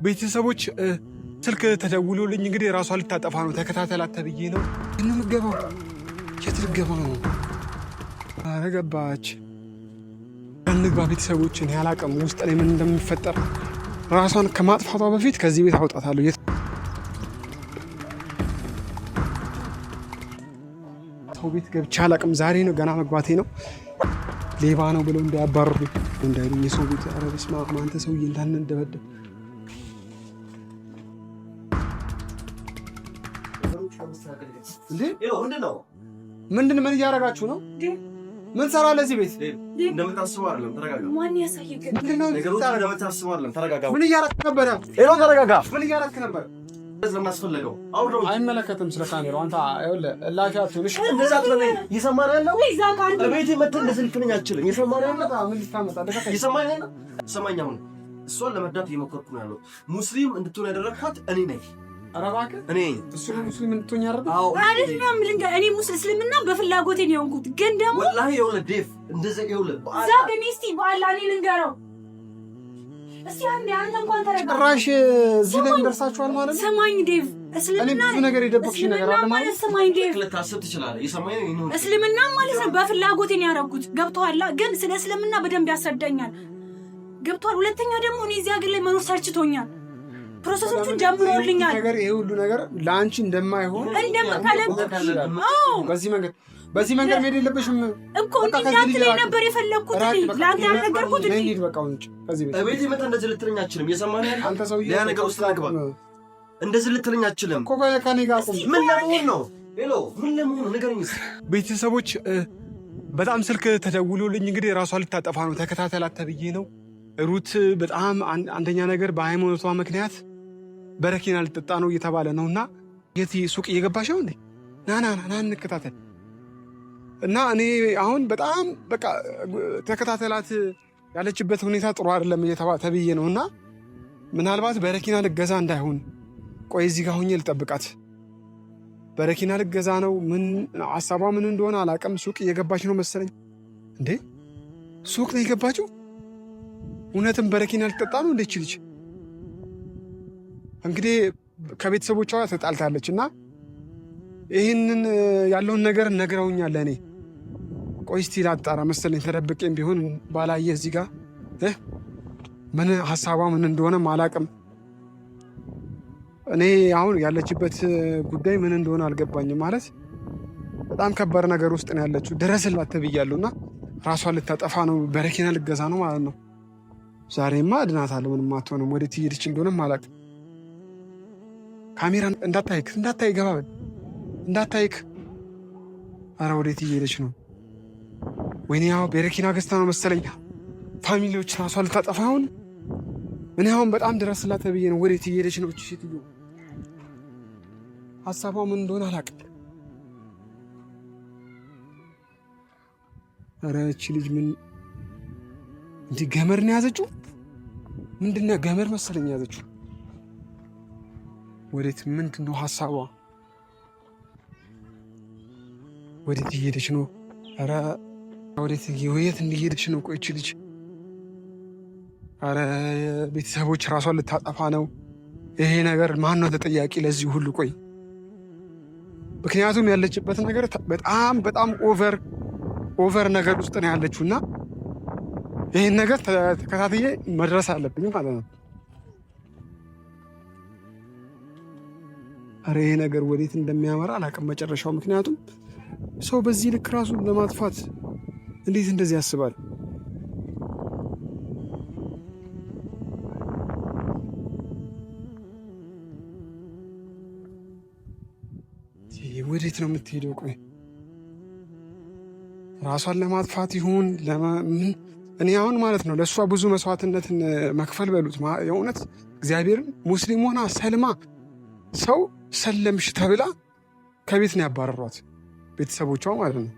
ቤተሰቦች ስልክ ተደውሎልኝ እንግዲህ ራሷ ልታጠፋ ነው ተከታተላት ተብዬ ነው። ግን ምገባው የት ልገባ ነው? ኧረ ገባች። እንግባ ቤተሰቦችን ያላቀም ውስጥ ላይ ምን እንደሚፈጠር ራሷን ከማጥፋቷ በፊት ከዚህ ቤት አውጣታለሁ። ሰው ቤት ገብቼ አላቅም። ዛሬ ነው ገና መግባቴ ነው። ሌባ ነው ብለው እንዳያባርሩ እንዳይሉኝ የሰው ቤት። ኧረ በስመ አብ አንተ ሰውዬ እንዳንደበደብ ምንድን ምን እያደረጋችሁ ነው? ምን ሰራ ለዚህ ቤት እንደምታስበው አይደለም። ተረጋጋ። ማን ያሳየከኝ? እንደምታስበው አይደለም። ተረጋጋ። ምን እያደረክ ነበር? ተረጋጋ። ምን እያደረክ ነበር? ስለማስፈልገው አይመለከትም። ስለ ካሜራው አንተ ይኸውልህ እላፊ አትሆንሽ። እንደዛ አትበለኝ። ይሰማል ያለው እቤቴ መተህ እንደዚህ ልትለኝ አትችልም። ይሰማል ያለው ምን ልታመጣ እንደካ ይሰማል ያለው ሰማኝ። አሁን እሷን ለመርዳት እየሞከርኩ ነው ያለው። ሙስሊም እንድትሆን ያደረግኳት እኔ ነኝ። ኧረ እባክህ እኔ እሱ ሙስሊም እንድትሆን ያደረግኩት? አዎ አይደለም። እኔ ሙስሊምና በፍላጎቴ ነው የሆንኩት። ግን ደግሞ ወላሂ ይኸውልህ ዴቭ እንደዚህ ይኸውልህ እዛ በሚስቲ በአላህ እኔ ልንገረው እስቲ አንዴ አንተ እንኳን ተረጋጋ። ጭራሽ እዚህ ላይ ደርሳችኋል ማለት ነው። ሰማኝ ዴቭ፣ እስልምና ብዙ ነገር የደበቅሽ ነገር አለ ማለት ሰማኝ ዴቭ፣ ልታስብ ትችላለህ። ይሰማኝ ነው። እስልምና ማለት ነው በፍላጎቴ ነው ያደረኩት። ገብቶሃል? ግን ስለ እስልምና በደንብ ያስረዳኛል። ገብቶሃል? ሁለተኛ ደግሞ እኔ እዚህ ሀገር ላይ መኖር ሰልችቶኛል። ፕሮሰሶቹን ጀምሮልኛል። ነገር ይሄ ሁሉ ነገር ለአንቺ እንደማይሆን በዚህ መንገድ መሄድ የለብሽም እኮ እንዳትለኝ ነበር የፈለግኩት። ለአንተ ያልነገርኩት እንሂድ በቃ እንጂ ከዚህ ቤት እቤቴ መጣ እንደዚህ ልትለኝ አትችልም። የሰማኸኝ አይደል? አንተ ሰውዬ ያ ነገር ውስጥ አግባ እንደዚህ ልትለኝ አትችልም እኮ ከኔ ጋር ቁም። ምን ለመሆን ነው? ሄሎ ምን ለመሆን ነው? ንገረኝ። ቤተሰቦች በጣም ስልክ ተደውሎልኝ እንግዲህ ራሷ ልታጠፋ ነው ተከታተላት ተብዬ ነው። ሩት በጣም አንደኛ ነገር በሃይማኖቷ ምክንያት በረኪና ልትጠጣ ነው እየተባለ ነውና የት ሱቅ እየገባሽ ነው እንዴ? ና እንከታተል እና እኔ አሁን በጣም በቃ ተከታተላት ያለችበት ሁኔታ ጥሩ አይደለም ተብዬ ነው እና ምናልባት በረኪና ልገዛ እንዳይሆን ቆይ እዚህ ጋር ሆኜ ልጠብቃት። በረኪና ልገዛ ነው ምን ሀሳቧ ምን እንደሆነ አላውቅም። ሱቅ እየገባች ነው መሰለኝ። እንዴ ሱቅ ነው የገባችው? እውነትም በረኪና ልትጠጣ ነው እንዴ? ልጅ እንግዲህ ከቤተሰቦቿ ተጣልታለች እና ይህንን ያለውን ነገር ነግረውኛል። እኔ ቆይ እስቲ ላጣራ መሰለኝ ተደብቄም ቢሆን ባላየ እዚህ ጋር ምን ሀሳቧ ምን እንደሆነም አላውቅም። እኔ አሁን ያለችበት ጉዳይ ምን እንደሆነ አልገባኝም። ማለት በጣም ከባድ ነገር ውስጥ ነው ያለችው። ድረስላት ተብያለሁ እና ራሷን ልታጠፋ ነው በረኪና ልገዛ ነው ማለት ነው። ዛሬማ እድናታለሁ። ምንም አትሆንም። ወዴት እየሄደች እንደሆነም አላውቅም። ካሜራ እንዳታይ ገባበል እንዳታይክ። አረ ወዴት እየሄደች ነው? ወይኔ ያው በረኪና ገዝታ ነው መሰለኝ ፋሚሊዎች ራሷን ልታጠፋ አሁን። እኔ አሁን በጣም ድረስላት ተብዬ ነው። ወዴት እየሄደች ነው? እቺ ሴትዮ ሀሳቧ ምን እንደሆነ አላውቅም። አረ እቺ ልጅ ምን እንዲህ ገመድ ነው ያዘችው? ምንድነው ገመድ መሰለኝ ያዘችው። ወዴት ምንድነው ሀሳቧ? ወዴት እየሄደች ነው? አረ ወዴት እየሄደች ነው? ቆይ እቺ ልጅ አረ ቤተሰቦች ራሷን ልታጠፋ ነው። ይሄ ነገር ማን ነው ተጠያቂ ለዚህ ሁሉ? ቆይ ምክንያቱም ያለችበት ነገር በጣም ኦቨር ነገር ውስጥ ነው ያለችው እና ይህን ነገር ተከታትዬ መድረስ አለብኝ ማለት ነው። አረ ይሄ ነገር ወዴት እንደሚያመራ አላውቅም መጨረሻው። ምክንያቱም ሰው በዚህ ልክ ራሱን ለማጥፋት እንዴት እንደዚህ ያስባል? ወዴት ነው የምትሄደው? ቆይ ራሷን ለማጥፋት ይሁን ምን? እኔ አሁን ማለት ነው ለእሷ ብዙ መስዋዕትነትን መክፈል በሉት የእውነት እግዚአብሔርን ሙስሊም ሆና ሰልማ ሰው ሰለምሽ ተብላ ከቤት ነው ያባረሯት ቤተሰቦቿ ማለት ነው።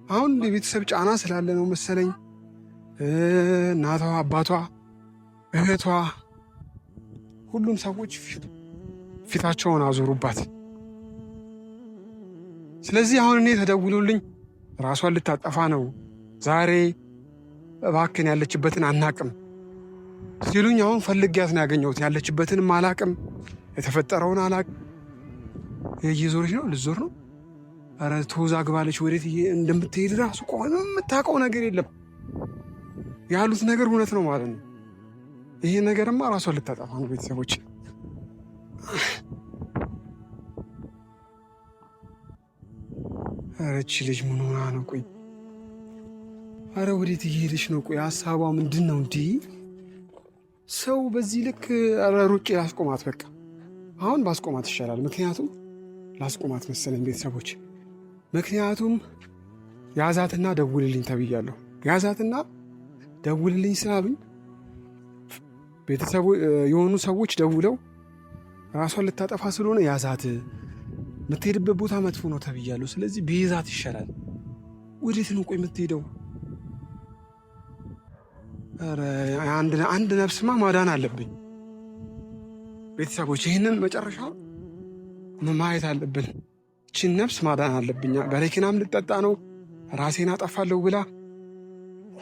አሁን የቤተሰብ ጫና ስላለ ነው መሰለኝ እናቷ፣ አባቷ፣ እህቷ ሁሉም ሰዎች ፊታቸውን አዞሩባት። ስለዚህ አሁን እኔ ተደውሎልኝ ራሷን ልታጠፋ ነው ዛሬ፣ እባክን ያለችበትን አናቅም ሲሉኝ አሁን ፈልጊያት ነው ያገኘሁት። ያለችበትንም አላቅም፣ የተፈጠረውን አላቅም። እየዞረች ነው፣ ልዞር ነው። ኧረ ተወዛግባለች። ወዴት እንደምትሄድ ራሱ ቆሞ የምታውቀው ነገር የለም። ያሉት ነገር እውነት ነው ማለት ነው። ይሄ ነገርማ ራሷን ልታጠፋ ነው። ቤተሰቦች ኧረ እቺ ልጅ ምን ሆና ነው? ቆይ ኧረ ወዴት እየሄደች ነው? ቆይ ሀሳቧ ምንድን ነው? እንዲህ ሰው በዚህ ልክ ኧረ ሩጬ ላስቆማት። በቃ አሁን ባስቆማት ይሻላል። ምክንያቱም ላስቆማት መሰለኝ ቤተሰቦች። ምክንያቱም ያዛትና ደውልልኝ ተብያለሁ። ያዛትና ደውልልኝ ስላሉኝ ቤተሰቡ የሆኑ ሰዎች ደውለው ራሷን ልታጠፋ ስለሆነ ያዛት፣ የምትሄድበት ቦታ መጥፎ ነው ተብያለሁ። ስለዚህ ብይዛት ይሻላል። ወዴት ነው ቆይ የምትሄደው? አንድ ነፍስማ ማዳን አለብኝ ቤተሰቦች። ይህንን መጨረሻ ማየት አለብን። ይህችን ነፍስ ማዳን አለብኝ። በረኪናም ልጠጣ ነው ራሴን አጠፋለሁ ብላ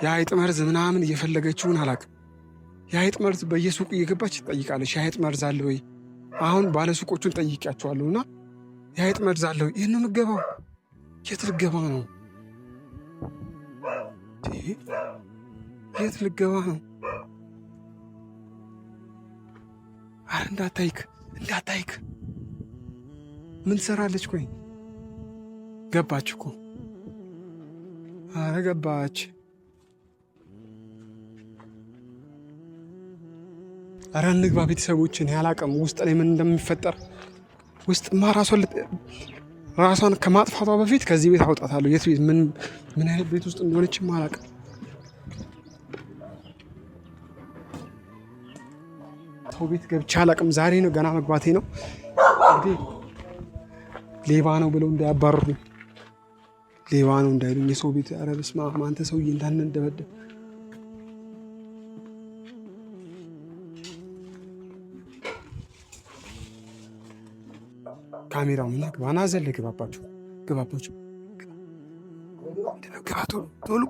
የአይጥ መርዝ ምናምን እየፈለገችውን አላውቅም። የአይጥ መርዝ በየሱቁ እየገባች ትጠይቃለች። የአይጥ መርዝ አለ ወይ? አሁን ባለሱቆቹን ጠይቂያቸዋለሁና የአይጥ መርዝ አለ ወይ? ይህን ምገባው የት ልገባ ነው? የት ልገባ ነው? አረ እንዳታይክ ምን ትሰራለች? ቆይ ገባች እኮ። አረ ገባች። አረ እንግባ ቤተሰቦችን። ያላቀም ውስጥ ላይ ምን እንደሚፈጠር ውስጥማ ራሷን ከማጥፋቷ በፊት ከዚህ ቤት አውጣታለሁ። የት ቤት ምን አይነት ቤት ውስጥ እንደሆነችም አላቅም። ሰው ቤት ገብቼ አላቅም። ዛሬ ነው ገና መግባቴ ነው። እንግዲህ ሌባ ነው ብለው እንዳያባርሩኝ፣ ሌባ ነው እንዳይሉኝ የሰው ቤት። ኧረ በስመ አብ አንተ ሰውዬ እንዳንደበደብ። ካሜራው ምን ግባና ዘለ ግባባችሁ ቶሎ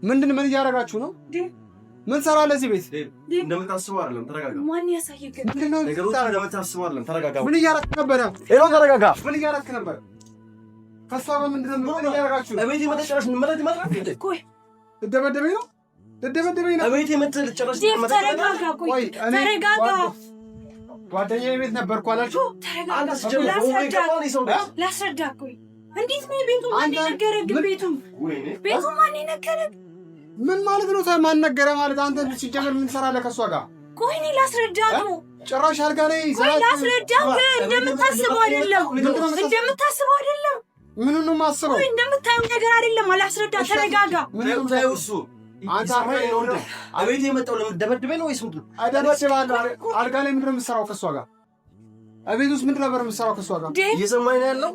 ምንድን ምን እያደረጋችሁ ነው? ምን ሰራለህ እዚህ ቤት? እንደምታስበው አይደለም። ተረጋጋ። ማን ያሳየህ? ነገሮች እንደምታስበው አይደለም። ተረጋጋ። ምን እያደረክ ነበር? ተረጋጋ። ምን እያደረክ ነበር? ከሷ በምንድን ነው ምን እያደረጋችሁ ነው? እቤቴ መተህ ጨረሽ ማለት ቆይ ልደበደበኝ ነው? እቤቴ መተህ ጨረሽ ተረጋጋ። ቆይ ተረጋጋ። ጓደኛዬ ቤት ነበርኩ አላችሁ? ላስረዳ። ቆይ እንዴት ነው ቤቱ? ማን ነገረህ? ቤቱ ማን ነገረህ? ምን ማለት ነው? ማን ነገረ ማለት? አንተ ሲጀምር ምን ትሰራለህ ከሷ ጋር? ቆይ እኔ ላስረዳ ነው። ጭራሽ አልጋ ላይ ቆይ ላስረዳ። እንደምታስበው አይደለም። ምኑን ነው የማስበው? ቆይ እንደምታየው ነገር አይደለም። አላስረዳ። ተረጋጋ። ምንም ታየው እሱ አንተ አቤት የመጣው ለምትደበድበኝ ነው ወይስ ምንድን ነው? አይደበድብሃለሁ። አልጋ ላይ ምንድን ነው የምትሰራው ከሷ ጋር? እቤት ውስጥ ምንድን ነበር የምትሰራው ከሷ ጋር? እየሰማኝ ነው ያለው።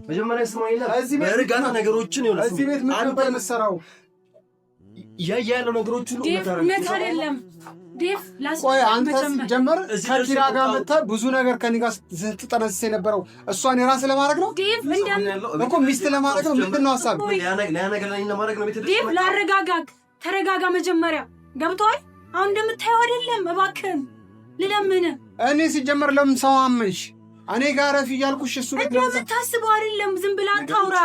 መጀመሪያ ሰማኝ ነው። በእርጋታ ነገሮችን ይኸውልህ። እዚህ ቤት ምንድን ነበር የምትሰራው? ያለው ነገሮች ሁሉ እውነት አይደለም። ዴቭ ቆይ አንተ ጀመር ከኪራ ጋር መተህ ብዙ ነገር ከኔ ጋር ስትጠነስስ የነበረው እሷን የራስህ ለማድረግ ነው? ዴቭ እኮ ሚስት ለማድረግ ነው። ምንድን ነው ሀሳብ? ዴቭ ላረጋጋግ። ተረጋጋ መጀመሪያ። ገብቶሃል? አሁን እንደምታየው አይደለም። እባክህን ልለምንህ። እኔ ሲጀመር ለምን ሰው አመንሽ? እኔ ጋር ረፊ እያልኩሽ እሱ እንደምታስበው አይደለም። ዝም ብላ አታውራ።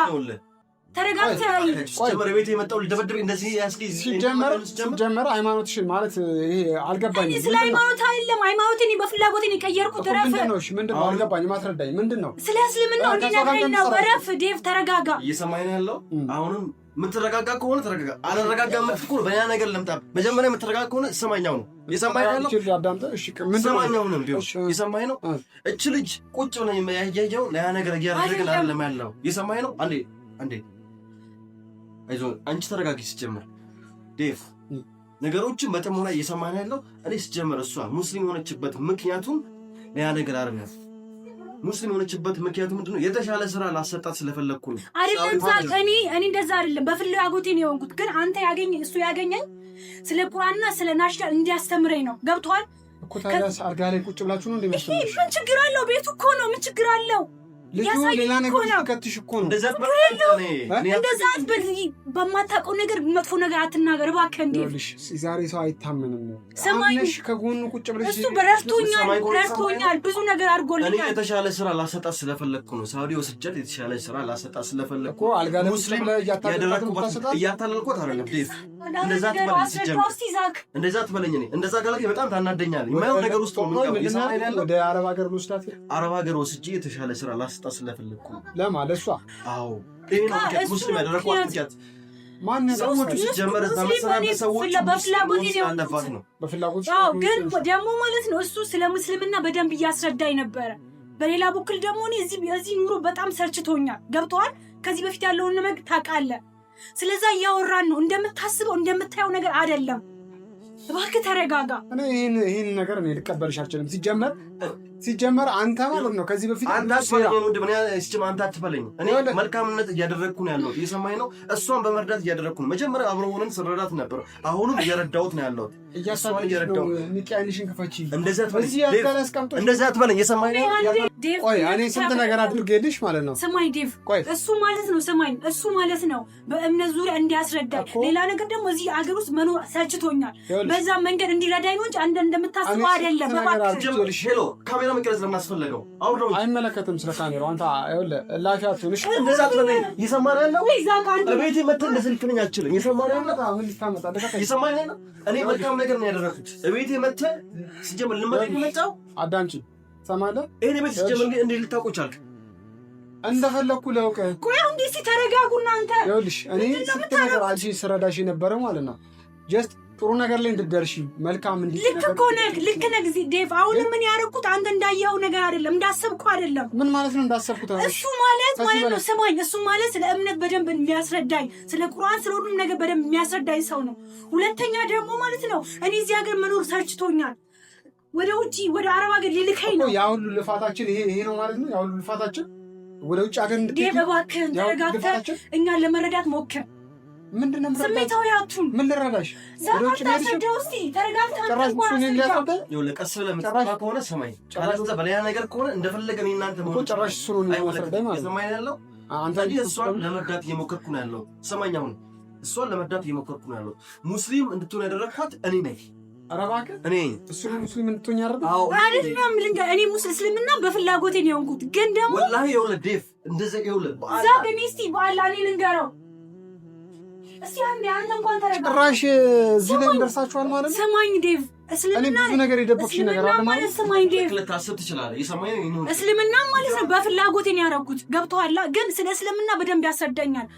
ተረጋግተህ ቤት የመጣው ልደበድበኝ እንደዚህ ያስኪዝ ሲጀመር ሃይማኖትሽን ማለት ይሄ አልገባኝም። ስለ ሃይማኖት አይደለም። ሃይማኖትን በፍላጎትን የቀየርኩት ረፍ። ምንድን ነው አልገባኝም። አስረዳኝ። ምንድን ነው? ስለ እስልምናው እንዲነግረኝ ነው። ረፍ ዴቭ ተረጋጋ። እየሰማኝ ነው ያለው። አሁንም የምትረጋጋ ከሆነ ተረጋጋ። አልረጋጋ የምትል ከሆነ በያ ነገር ለምጣ። መጀመሪያ የምትረጋጋ ከሆነ ሰማኛው ነው። እየሰማኝ ነው ያለው። ሰማኛው ነው እንዴ? እየሰማኝ ነው። እች ልጅ ቁጭ ብለህ ያያየው ለያ ነገር እያደረግን አይደለም ያለው። እየሰማኝ ነው። አንዴ አይዞህ አንቺ ተረጋጊ። ሲጀመር ዴቭ ነገሮችን በጥሞና እየሰማን ያለው እኔ ሲጀመር እሷ ሙስሊም የሆነችበት ምክንያቱም ያ ነገር አይደለም። ሙስሊም የሆነችበት ምክንያቱ ምንድን ነው? የተሻለ ስራ ላሰጣት ስለፈለግኩ ነው። አይደለም እኔ እንደዛ አይደለም። በፍላጎቴ ነው የሆንኩት። ግን አንተ እሱ ያገኘኝ ስለ ቁርአንና ስለ ናሽዳል እንዲያስተምረኝ ነው። ገብቶሃል እኮ። ታዲያ አልጋ ላይ ቁጭ ብላችሁ ነው እንደሚያስተምርሽ? ምን ችግር አለው? ቤቱ እኮ ነው። ምን ችግር አለው? ልጁ ሌላ ነገር ሲከትሽ እኮ ነው። እንደዛ አትበል። በማታውቀው ነገር መጥፎ ነገር አትናገር እባክህ። እንዴ ዛሬ ሰው አይታመንም። ሰማይሽ ከጎኑ ቁጭ ብለሽ እሱ ረድቶኛል፣ ብዙ ነገር አድርጎልኛል። እኔ የተሻለ ስራ ላሰጣት ስለፈለግኩ ነው። ሳውዲ ወስጃት የተሻለ ስራ ላሰጣት ስለፈለግኩ እኮ አልጋ ላይ ሙስሊም እያታለልኳት አይደለም። እንደዛ ትበለኝ። እኔ እንደዛ ጋር በጣም ታናደኛለህ። የማይሆን ነገር ውስጥ ነው ወደ አረብ ሀገር ልወስዳት፣ አረብ ሀገር ወስጄ የተሻለ ስራ ላሰጣት ስለፈለግኩ ነው። ለማለት እሷ አዎ ሙስሊም ያደረኳት ጃት ሰዎቹ ሲጀመር ሰዎች በፍላጎት ነው። ግን ደግሞ ማለት ነው እሱ ስለ ሙስልምና በደንብ እያስረዳኝ ነበረ። በሌላ በኩል ደግሞ እኔ እዚህ ኑሮ በጣም ሰልችቶኛል። ገብቶሃል? ከዚህ በፊት ያለውን ነገር ታውቃለህ። ስለዛ እያወራን ነው። እንደምታስበው እንደምታየው ነገር አይደለም። እባክህ ተረጋጋ። እኔ ይሄን ነገር እኔ ልቀበልሽ አልችልም። ሲጀመር አንተ ማለት ነው ከዚህ በፊት አንተ አትበለኝ። እኔ መልካምነት እያደረግኩ ነው ያለሁት። እየሰማኝ ነው። እሷን በመርዳት እያደረግኩ ነው። መጀመሪያ አብረን ሆነን ስረዳት ነበር። አሁንም እየረዳሁት ነው ያለሁት። ሚቃንሽን ክፈቺ። እንደዛ አትበለኝ። እየሰማኝ ነው። ቆይ እኔ ስንት ነገር አድርጌልሽ ማለት ነው። ስማኝ ዴቭ፣ እሱ ማለት ነው ስማኝ፣ እሱ ማለት ነው በእምነት ዙሪያ እንዲያስረዳኝ። ሌላ ነገር ደግሞ እዚህ አገር ውስጥ መኖር ሰልችቶኛል። በዛ መንገድ እንዲረዳኝ ነው እንጂ አንተ እንደምታስበው አይደለም። ሄሎ ካሜራ መቀረጽ ለምን አስፈለገው? አውርደው አይመለከትም። ስለ ካሜራው አንተ አይወለ ላፊ አትሆንሽ። እንደዛ አትበለኝ። እየሰማኝ ነው። እቤቴ መተህ እንደዚህ ልትለኝ አትችልም። እየሰማኝ ነው። አሁን ልታመጣ እየሰማኝ ነው። እኔ መልካም ነገር ነው ያደረኩት። እቤቴ መተህ ሲጀምር ልመለክ መጣው። አዳምጪ ሰማለህ? እኔ ቤት ሲጀምር እንዴ ልታውቁ ቻልክ? እንደፈለኩ ለውቀ ቆይ አሁን እንዴ ተረጋጉና አንተ ይኸውልሽ እኔ ስንት ነገር አንቺ ስረዳሽ የነበረ ማለት ነው ጀስት ጥሩ ነገር ላይ እንድትደርሺ መልካም ልክ እኮ ነህ። ልክ ነህ ዴቭ። አሁን ምን ያደረኩት አንተ እንዳየኸው ነገር አይደለም፣ እንዳሰብኩ አይደለም። ምን ማለት ነው እንዳሰብኩት? እሱ ማለት ነው ስማኝ፣ እሱ ማለት ስለ እምነት በደንብ የሚያስረዳኝ፣ ስለ ቁርአን፣ ስለ ሁሉም ነገር በደንብ የሚያስረዳኝ ሰው ነው። ሁለተኛ ደግሞ ማለት ነው እኔ እዚህ ሀገር መኖር ሰልችቶኛል። ወደ ውጪ ወደ አረብ ሀገር ሊልከኝ ነው። ያ ሁሉ ልፋታችን ይሄ ነው ማለት ነው። ያ ሁሉ ልፋታችን ወደ ውጭ ሀገር ዴቭ፣ እባክህን ተረጋግተህ እኛን ለመረዳት ሞክር። ምንድነው ስሜታዊ አቱን ምን ልረዳሽ? ዛሬ ታሰደው እስቲ ተረጋግተህ ጨራሽ እሱን ሊያሳደ ለቀስ ብለህ የምትሰማ ከሆነ ሰማይ ጨራሽ በሌላ ነገር ከሆነ እንደፈለገ እኔ እናንተ እኮ ጨራሽ እሱን የሚያስረዳኝ ማለት ሰማይ ያለው አንተ እሷን ለመርዳት እየሞከርኩ ነው ያለው። ሰማኝ አሁን እሷን ለመርዳት እየሞከርኩ ነው ያለው። ሙስሊም እንድትሆን ያደረኳት እኔ ነኝ። ኧረ እባክህ እኔ እሱን ሙስሊም እንድትሆኝ ያደረኩት አይደለም። እኔ ሙስሊምና በፍላጎቴ ነው የሆንኩት። ግን ደግሞ ወላሂ ይኸውልህ ዴቭ እንደዚህ ይኸውልህ ዛግ ሚስቲ በአላህ እኔ ልንገረው እስቲ አንዴ አንተ እንኳን ተረጋጋ። ጭራሽ እዚህ ላይ ደርሳችኋል ማለት ነው። ስማኝ ዴቭ፣ እስልምና ብዙ ነገር የደበቅሽ ነገር አለ ማለት ስማኝ ዴቭ፣ ልታስብ ትችላለህ። የሰማኝ ነው እስልምና ማለት ነው በፍላጎቴ ነው ያደረኩት። ገብቶሃል? ግን ስለ እስልምና በደንብ ያስረዳኛል።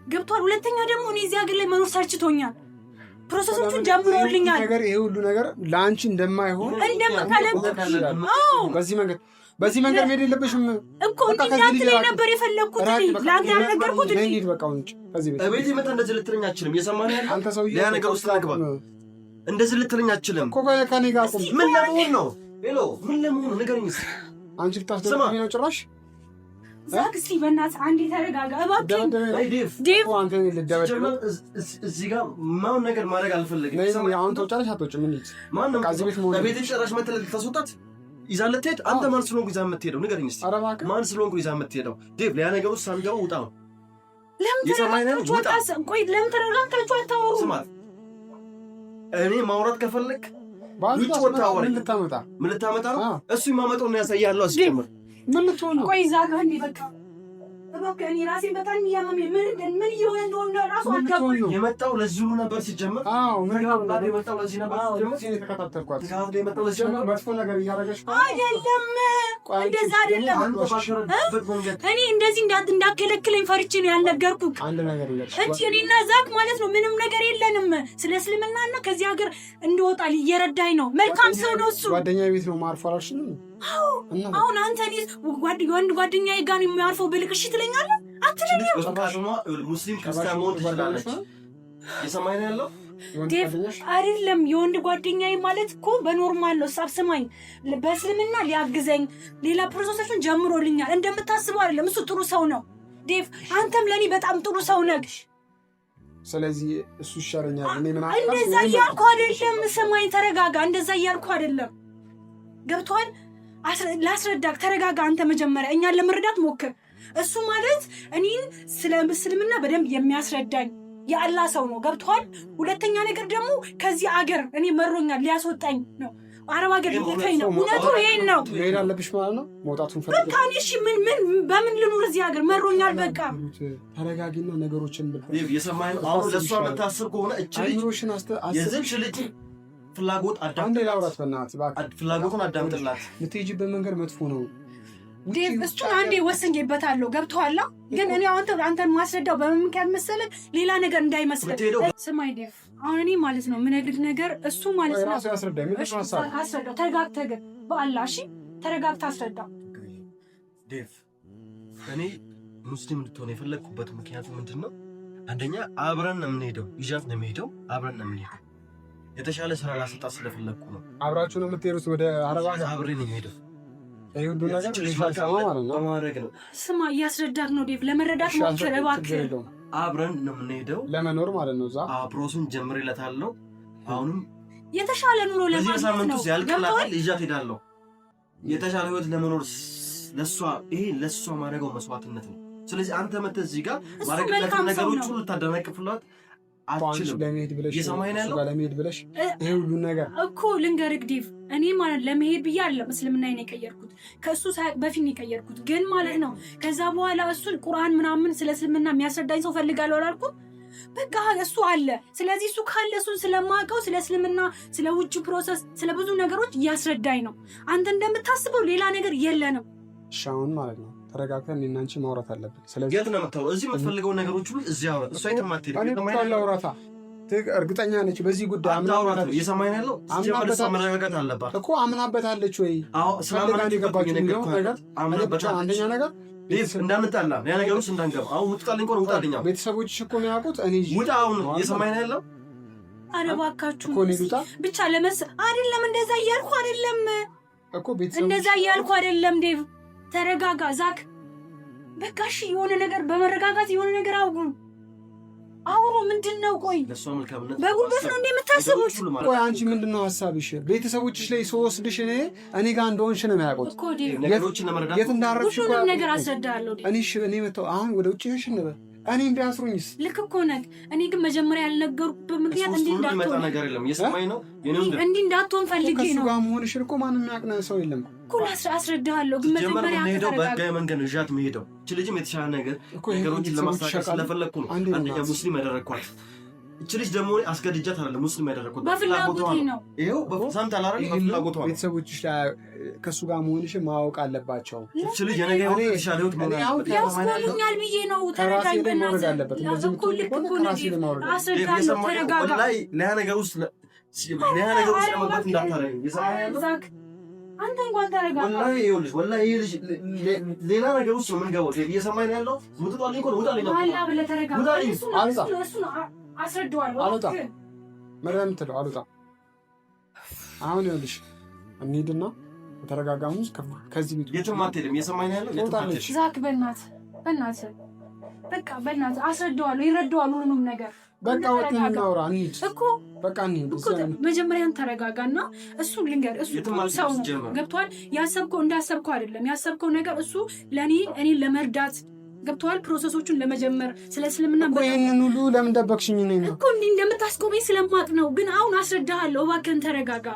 ገብቶሃል? ሁለተኛ ደግሞ እኔ እዚህ ሀገር ላይ መኖር ሰልችቶኛል። ፕሮሰሶቹን ጀምሮልኛል። ነገር ይሄ ሁሉ ነገር ለአንቺ እንደማይሆን በዚህ መንገድ መሄድ የለብሽም እኮ እንዳትለኝ ነበር የፈለግኩት። ለአንተ ያልነገርኩት እንሂድ በቃ እንጂ ከዚህ ቤት እቤቴ መጣ እንደዚህ ልትለኝ አትችልም። የሰማኸኝ አይደል? አንተ ሰውዬ ያ ነገር ውስጥ አግባ እንደዚህ ልትለኝ አትችልም እኮ ከኔ ጋር ቁም። ምን ለመሆን ነው? ሄሎ ምን ለመሆን ንገረኝ እስኪ። አንቺ ልታስደርጊኝ ነው ጭራሽ? ዛክ እስኪ በእናትህ አንዴ ተረጋጋ እባክህ። ዴቭ አንተ ልደበደብ እዚህ ጋር ማውን ነገር ማድረግ አልፈልግም። አሁን ተውጫለሽ አትወጭም? እንሂድ ማነው ከዚህ ቤት መሆን ቤት ጭራሽ መተህ ልታስወጣት ይዛል ልትሄድ? አንተ ማን ስለሆንኩ ይዛ የምትሄደው ንገረኝ እስኪ። ማን ስለሆንኩ ይዛ የምትሄደው? ዴቭ ያ ነገር ውስጥ ሳንገባ ውጣ ነው። ለምን ተረጋግታችሁ አታወሩም? ስማ እኔ ማውራት ከፈለክ ውጭ ወጣ አወራ። ምን ልታመጣ ነው? እሱ የማመጣውን ያሳያለሁ። አስጀምር ምን ልትሆን ነው? ቆይ ዛጋ እንዴ በቃ እባክህ እኔ ራሴን በጣም እያመመኝ ምን እየሆነ እንደሆነ ራሱ አልገባኝ። የመጣው ለዚሁ ነበር ሲጀምር። ምን ጋር የመጣው ለዚህ ነበር ሲጀምር። የተከታተልኳት የመጣው ለዚህ ነበር። መጥፎ ነገር እያደረገች አይደለም፣ እንደዛ አይደለም። እኔ እንደዚህ እንዳከለክለኝ ፈርቼ ነው ያልነገርኩህ። አንድ ነገር ይለሽ እንጂ እኔና ዛክ ማለት ነው ምንም ነገር የለንም። ስለ እስልምናና ከዚህ ሀገር እንደወጣ እየረዳኝ ነው። መልካም ሰው ነው እሱ። ጓደኛ ቤት ነው ማርፈራሽ ነው። አሁን አንተ ወንድ ጓደኛዬ ጋር ነው የሚያርፈው ብልክ እሺ ትለኛለህ? አትለኝም። ሙስሊም ክርስቲያን መሆን ትችላለች። የሰማኝ ነው ያለው ዴቭ አይደለም። የወንድ ጓደኛዬ ማለት እኮ በኖርማል ነው። ሳብስማኝ በእስልምና ሊያግዘኝ ሌላ ፕሮሰሶችን ጀምሮልኛል። እንደምታስበው አይደለም። እሱ ጥሩ ሰው ነው ዴቭ። አንተም ለእኔ በጣም ጥሩ ሰው ነህ። ስለዚህ እሱ ይሻለኛል። እኔ ምን እንደዛ እያልኩ አይደለም። ስማኝ ተረጋጋ። እንደዛ እያልኩ አይደለም። ገብቶሃል? ላስረዳክ፣ ተረጋጋ። አንተ መጀመሪያ እኛን ለመረዳት ሞክር። እሱ ማለት እኔን ስለ እስልምና በደንብ የሚያስረዳኝ የአላህ ሰው ነው። ገብቶሃል? ሁለተኛ ነገር ደግሞ ከዚህ አገር እኔ መሮኛል፣ ሊያስወጣኝ ነው። አረብ ሀገር ሊልከኝ ነው። እውነቱ ይሄን ነው። መሄድ አለብሽ ማለት ነው። መውጣቱን በቃ እኔ እሺ በምን ልኑር እዚህ ሀገር? መሮኛል። በቃ ተረጋጊና ነገሮችን የሰማኸኝ ነው። አሁን ለእሷ የምታስብ ከሆነ የዚህች ልጅ ፍላጎት ፍላጎቱን አዳምጥላት። የምትሄጂበት መንገድ መጥፎ ነው ዴቭ። እሱን አንዴ ወስኜበታለሁ። ገብቶሃል? ግን እኔ አንተን ማስረዳው በምን ምክንያት መሰለህ? ሌላ ነገር እንዳይመስልህ። ስማኝ ዴቭ፣ አሁን እኔ ማለት ነው የምነግርህ ነገር እሱ ማለት ነው። አስረዳው። ተረጋግተህ ግን በአላህ እሺ፣ ተረጋግተህ አስረዳው። ዴቭ፣ እኔ ሙስሊም እንድትሆን የፈለግኩበት ምክንያቱ ምንድን ነው? አንደኛ አብረን ነው የምንሄደው፣ ይዣት ነው የምሄደው፣ አብረን ነው የምንሄደው። የተሻለ ስራ ላሰጣት ስለፈለግኩ ነው። አብራችሁ ነው የምትሄዱት ወደ አረብ ሀገር? አብሬ ነው የምሄደው። ሁሉ ነገር ማድረግ ነው። ስማ፣ እያስረዳት ነው ዴቭ፣ ለመረዳት ሞክር እባክህ። አብረን ነው የምንሄደው ለመኖር ማለት ነው። እዛ ፕሮሰሱን ጀምሬላታለሁ። አሁንም የተሻለ ኑሮ ለማግኘት ሳምንቱ ያልቅላታል፣ ይዣት ሄዳለሁ። የተሻለ ህይወት ለመኖር ለእሷ ማድረገው መስዋዕትነት ነው። ስለዚህ አንተ መተህ እዚህ ጋር ማድረግላትን ነገሮች ሁሉ ልታደናቅፍላት አትችልም። ለመሄድ ብለሽ ይሄ ሁሉ ነገር እኮ ልንገርህ ዴቭ፣ እኔ ማለት ለመሄድ ብዬ አይደለም እስልምናዬን የቀየርኩት፣ ከእሱ በፊት ነው የቀየርኩት። ግን ማለት ነው ከዛ በኋላ እሱን ቁርአን ምናምን ስለ እስልምና የሚያስረዳኝ ሰው ፈልጋለሁ አላልኩም? በቃ እሱ አለ። ስለዚህ እሱ ካለ እሱን ስለማውቀው ስለ እስልምና፣ ስለ ውጭ ፕሮሰስ፣ ስለ ብዙ ነገሮች እያስረዳኝ ነው። አንተ እንደምታስበው ሌላ ነገር የለንም። ሻውን ማለት ነው ተረጋግተን እኔና አንቺ ማውራት አለብን። ስለዚህ የት ነው የምታወራው? እዚህ የምትፈልገው ነገሮች ሁሉ እዚህ አውራ። እሷ የተማትሄድ እርግጠኛ ነች በዚህ ጉዳይ አምናበታለች። እየሰማኸኝ ያለው እሷ መረጋጋት አለባት እኮ። አምናበታለች ወይ? ስላምናት የገባችው ነገር አንደኛ ነገር እንዳንጣላ ያ ነገር ውስጥ እንዳንገባ። አሁን ውጣልኝ እኮ ነው። ውጣልኝ። ቤተሰቦችሽ እኮ የሚያውቁት እኔ ውጣ። አሁን እየሰማኸኝ ያለው ኧረ እባካችሁ እኮ እኔ ልውጣ ብቻ አይደለም። እንደዛ እያልኩ አይደለም እኮ ቤተሰቦች፣ እንደዛ እያልኩ አይደለም ዴቭ። ተረጋጋ ዛክ። በቃ እሺ፣ የሆነ ነገር በመረጋጋት የሆነ ነገር አውሩ። ምንድን ነው? ቆይ በጉልበት ነው እንደምታስቡት? ቆይ አንቺ ምንድን ነው ሀሳብሽ? ቤተሰቦችሽ ላይ ስወስድሽ እኔ ጋር እንደሆንሽ ነው የሚያውቁት እኮ ዴቭ። የት እንዳረግሽ ሁሉንም ነገር አስረዳለሁ ዴቭ። እኔ መተው አሁን ወደ ውጭ ነሽ እንበል እኔም ቢያስሩኝስ? ልክ እኮ ነህ። እኔ ግን መጀመሪያ ያልነገርኩበት ምክንያት እንዲህ እንዳትሆን ነገር የለም። እየሰማኸኝ ነው? እንዲህ እንዳትሆን ፈልጌ ነው። ከእሱ ጋር መሆንሽን እኮ ማንም የሚያውቅ ሰው የለም እኮ። አስረዳሃለሁ ግን መጀመሪያ ሄደው በህጋዊ መንገድ ነው ይዣት የምሄደው። እች ልጅም የተሻለ ነገር ነገሮችን ለማስተካከል ስለፈለግኩ ነው አንደኛ ሙስሊም ያደረግኳት። እች ልጅ ደግሞ አስገድጃት አይደለም ሙስሊም ያደረግኩት፣ በፍላጎቷ ነው። ይኸው ሰምተሃል አይደል? በፍላጎቷ ነው። ቤተሰቦችሽ ከእሱ ጋር መሆንሽን ማወቅ አለባቸው። እች ልጅ የነገ ህይወት የተሻለ ህይወት ያስቆሙኛል ብዬ ነው። ተረጋኝ በእናትህ። አስረዳለሁ። ተረጋጋ። ሌላ ነገር ውስጥ ለመግባት እንዳታረግ። አንተ እንኳን ተረጋጋ። ወላሂ ይኸውልሽ ሌላ ነገር ውስጥ ነው የምንገባው። እየሰማኸኝ ያለው ውጣልኝ እኮ ነው። ውጣልኝ አላ ብለህ ተረጋጋ። እሱን አስረዳዋለሁ። አልወጣም። መርያም የምትለው አልወጣም። አሁን ይኸውልሽ እንሂድና ተረጋጋሙ። ከዚህ ቤት የትም አትሄድም። እየሰማኸኝ ያለው ትወጣለች። ዛክ በእናትህ በቃ በእናትህ አስረዳዋለሁ። ይረዳዋል ሁሉንም ነገር። በቃ ወጥተን እናውራ። እንሂድ እኮ በቃ እንሂድ። መጀመሪያን ተረጋጋና እሱን ልንገር። እሱ ሰው ገብቶሃል? ያሰብከው እንዳሰብከው አይደለም። ያሰብከው ነገር እሱ እኔን ለመርዳት ገብቶሃል? ፕሮሰሶቹን ለመጀመር ስለ እስልምና ይህንን ሁሉ ለምን ደበቅሽኝ? እኮ እንዲህ እንደምታስቆመኝ ስለማቅ ነው። ግን አሁን አስረዳሃለሁ። እባክህን ተረጋጋ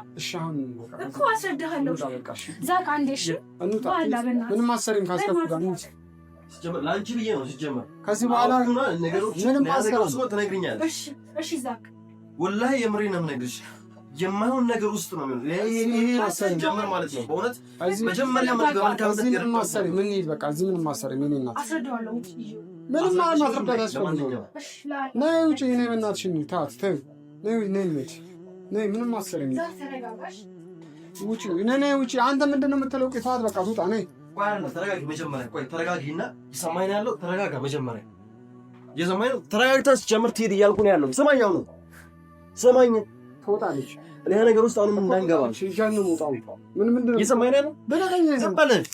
እኮ አስረዳሃለሁ። ዛክ አንዴ እሺ። ምንም አሰሪም ካስከፉ ጋር ለአንቺ ብዬ ነው ሲጀመር። ከዚህ በኋላ ምንም አሰራ ትነግሪኛለሽ። እሺ ዛክ ወላሂ የምሬን ነው የምነግርሽ። የማይሆን ነገር ውስጥ ነው ይሄ ጀመር ማለት ነው። በእውነት መጀመሪያ ምንም ማሰሪ ምን ይሄድ በቃ እዚህ ምንም ማሰሪ ምን ይናት አስረዳዋለሁ። ምንም ማስረዳት ያስፈልገው ነይ ውጪ። እኔ በእናትሽ ታት ተይ ነይ ምንም ማሰሪ ውጪ ነይ ውጪ። አንተ ምንድነው የምትለው? ቂፋት በቃ ትውጣ ነይ። ተረጋጊ መጀመሪያ። ቆይ ተረጋጊና ይሰማኝ ያለው ተረጋጋ መጀመሪያ። የሰማኝ ነው ተረጋግተህ ስትጀምር ትሄድ እያልኩ ነው ያለው። ስማኝ አሁን ስማኝ። ትወጣለች ሌላ ነገር ውስጥ አሁንም እንዳንገባ ምን ምንድነው? የሰማኝ ነው በለኝ።